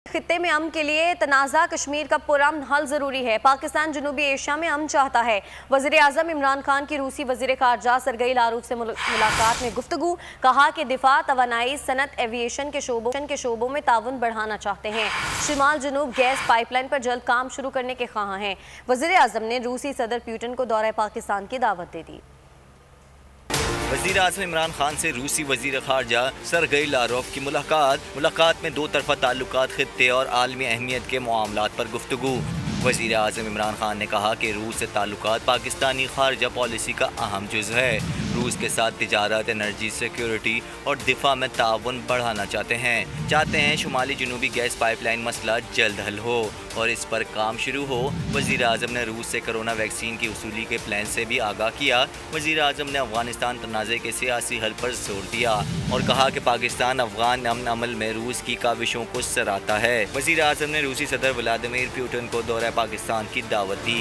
खित्ते में अमन के लिए तनाज़ा कश्मीर का पुरअमन हल ज़रूरी है। पाकिस्तान जनूबी एशिया में अमन चाहता है। वज़ीर आज़म इमरान खान की रूसी वज़ीर ख़ारजा सरगई लारोफ से मुलाकात में गुफ्तगू। कहा कि दिफा, तवानाई, सनत, एविएशन के शोबों में ताउन बढ़ाना चाहते हैं। शिमाल जनूब गैस पाइपलाइन पर जल्द काम शुरू करने के ख्वाह हैं। वज़ीर आज़म ने रूसी सदर पुतिन को दौरे पाकिस्तान की दावत दे दी। वज़ीर आज़म इमरान खान से रूसी वज़ीर ख़ारजा सरगई लारोफ की मुलाकात में दो तरफ़ा ताल्लुकात, खित्ते और आलमी अहमियत के मामलात पर गुफ्तगू। वज़ीर आज़म इमरान खान ने कहा कि रूस से ताल्लुकात पाकिस्तानी ख़ारजा पॉलिसी का अहम जुज़ है। रूस के साथ तिजारत, एनर्जी, सिक्योरिटी और दिफा में ताउन बढ़ाना चाहते हैं। शुमाली जनूबी गैस पाइपलाइन मसला जल्द हल हो और इस पर काम शुरू हो। वज़ीर आज़म ने रूस से कोरोना वैक्सीन की वसूली के प्लान से भी आगाह किया। वज़ीर आज़म ने अफ़गानिस्तान तनाज़े के सियासी हल पर जोर दिया और कहा कि पाकिस्तान अफ़गान अमन अमल में रूस की काविशों को सराहता है। वज़ीर आज़म ने रूसी सदर व्लादिमीर पुतिन को दौरे पाकिस्तान की दावत दी।